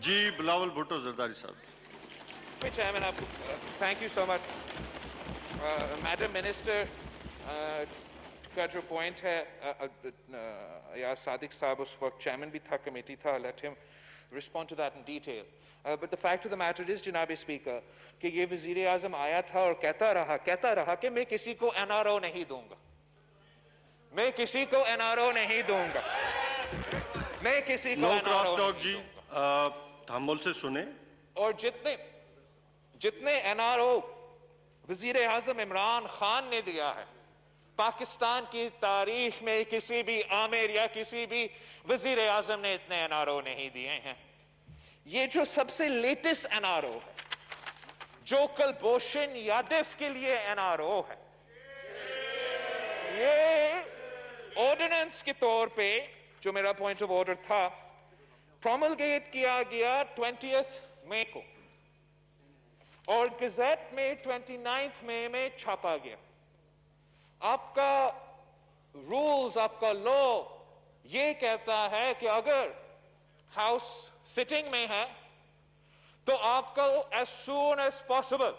جی بلاول بھٹو زرداری صاحب. Chairman, thank you so much. Madam Minister, کا جو پوائنٹ ہے یا صادق صاحب اس وقت چیئرمین بھی تھا, کمیٹی تھا, let him respond to that in detail. But the fact of the matter is, جناب اسپیکر, کہ یہ وزیر اعظم آیا تھا اور کہتا رہا کہ میں کسی کو این آر او نہیں دوں گا, میں کسی کو این آر او نہیں دوں گا, میں کسی کو نو این آر کراس او ٹاک نہیں جی, دوں گا. تحمل سے سنیں. اور جتنے این آر او وزیر اعظم عمران خان نے دیا ہے, پاکستان کی تاریخ میں کسی بھی آمر یا کسی بھی وزیر اعظم نے اتنے این آر او نہیں دیے ہیں. یہ جو سب سے لیٹسٹ این آر او ہے, جو کلبھوشن یادو کے لیے این آر او ہے, یہ آرڈیننس کے طور پہ, جو میرا پوائنٹ آف آرڈر تھا, پروملگیٹ کیا گیا 20 مئی کو اور گزٹ میں 29 مئی میں چھاپا گیا. آپ کا رولز, آپ کا لا یہ کہتا ہے کہ اگر ہاؤس سٹنگ میں ہے تو آپ کو as soon as possible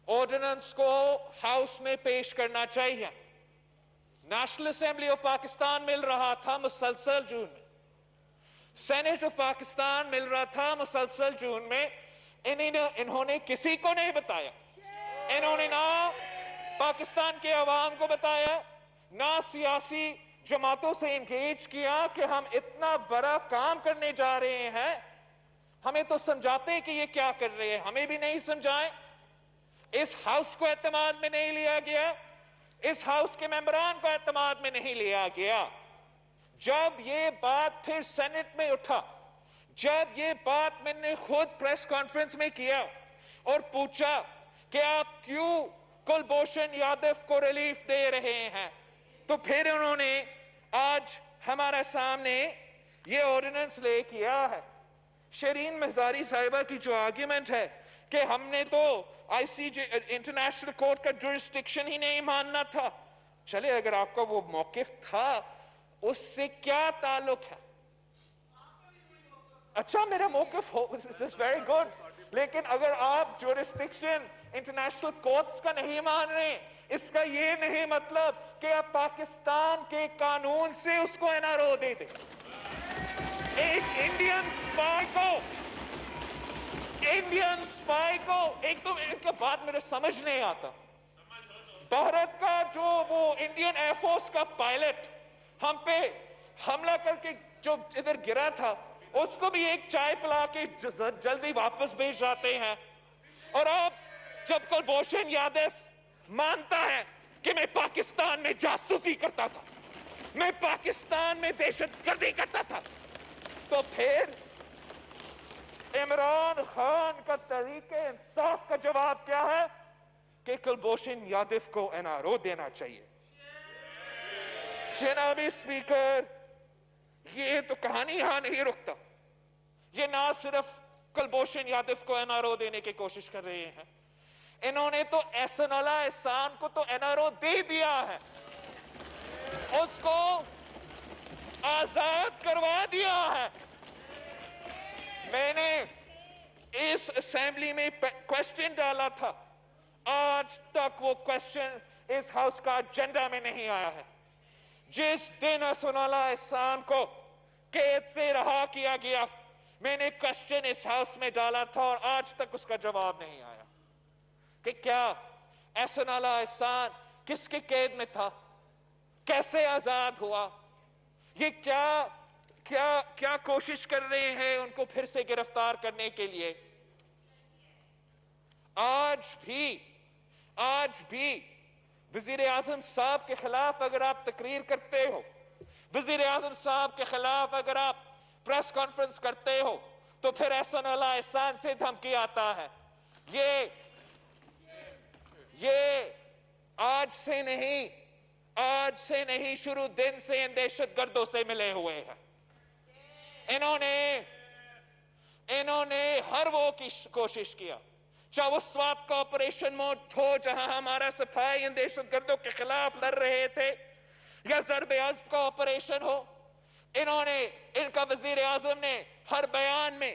ordinance کو ہاؤس میں پیش کرنا چاہیے. نیشنل اسمبلی آف پاکستان مل رہا تھا مسلسل جون میں, سینٹ آف پاکستان مل رہا تھا مسلسل جون میں. انہوں نے کسی کو نہیں بتایا, انہوں نے نہ پاکستان کے عوام کو بتایا, نہ سیاسی جماعتوں سے انگیج کیا کہ ہم اتنا بڑا کام کرنے جا رہے ہیں. ہمیں تو سمجھاتے کہ یہ کیا کر رہے ہیں, ہمیں بھی نہیں سمجھائیں. اس ہاؤس کو اعتماد میں نہیں لیا گیا, اس ہاؤس کے ممبران کو اعتماد میں نہیں لیا گیا. جب یہ بات پھر سینٹ میں اٹھا, جب یہ بات میں نے خود پریس کانفرنس میں کیا اور پوچھا کہ آپ کیوں کلبھوشن یادو کو ریلیف دے رہے ہیں, تو پھر انہوں نے آج ہمارے سامنے یہ آرڈیننس لے کیا ہے. شرین مزاری صاحبہ کی جو آرگیومنٹ ہے کہ ہم نے تو آئی سی جے انٹرنیشنل کورٹ کا جورسڈکشن ہی نہیں ماننا تھا. چلے, اگر آپ کا وہ موقف تھا, اس سے کیا تعلق ہے؟ اچھا, میرا موقف ہو, ویری گڈ, لیکن اگر آپ جورسڈکشن انٹرنیشنل کورٹس کا نہیں مان رہے, اس کا یہ نہیں مطلب کہ آپ پاکستان کے قانون سے اس کو این آر او دے دیں. ایک انڈین سپائی کو ایک تو ان کے بعد میرے سمجھ نہیں آتا, بھارت کا جو وہ انڈین ایئر فورس کا پائلٹ ہم پہ حملہ کر کے جو ادھر گرا تھا, اس کو بھی ایک چائے پلا کے جلدی واپس بھیج جاتے ہیں. اور اب جب کلبھوشن یادو مانتا ہے کہ میں پاکستان میں جاسوسی کرتا تھا, میں پاکستان میں دہشت گردی کرتا تھا, تو پھر عمران خان کا تحریک انصاف کا جواب کیا ہے کہ کلبھوشن یادو کو این آر او دینا چاہیے. جناب اسپیکر, یہ تو کہانی یہاں نہیں رکتا. یہ نہ صرف کلبھوشن یادو کو این آر او دینے کی کوشش کر رہے ہیں, انہوں نے تو احسن اللہ احسان کو تو این آر او دے دیا ہے, اس کو آزاد کروا دیا ہے. میں نے اس اسمبلی میں کوشچن ڈالا تھا, آج تک وہ کوشچن اس ہاؤس کا ایجنڈا میں نہیں آیا ہے. جس دن احسن اللہ احسان کو قید سے رہا کیا گیا, میں نے کوشچن اس ہاؤس میں ڈالا تھا اور آج تک اس کا جواب نہیں آیا کہ کیا احسن اللہ احسان کس کی قید میں تھا, کیسے آزاد ہوا, یہ کیا کوشش کر رہے ہیں ان کو پھر سے گرفتار کرنے کے لیے. آج بھی وزیر اعظم صاحب کے خلاف اگر آپ تقریر کرتے ہو, وزیر اعظم صاحب کے خلاف اگر آپ پریس کانفرنس کرتے ہو, تو پھر احسن اللہ احسان سے دھمکی آتا ہے. یہ آج سے نہیں شروع دن سے ان دہشت گردوں سے ملے ہوئے ہیں. انہوں نے ہر وہ کوشش کیا, چاہے وہ سوات کا آپریشن موڈ ہو جہاں ہمارا سپاہی ان دہشت گردوں کے خلاف لڑ رہے تھے, یا ضرب عضب کا آپریشن ہو, ان کا وزیر اعظم نے ہر بیان میں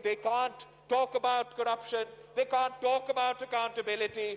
they can't talk about corruption, they can't talk about accountability।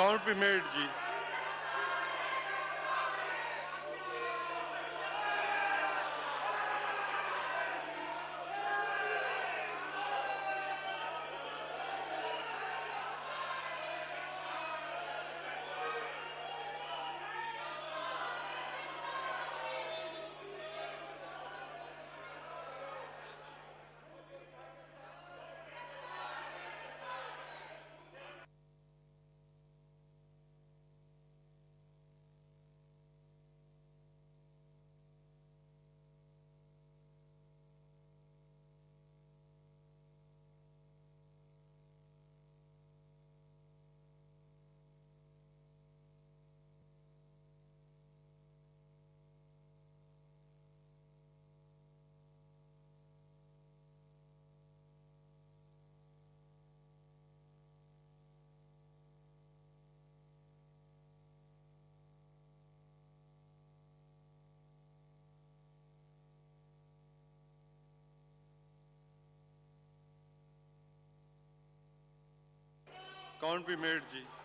Count be made, ji. Count be made, ji.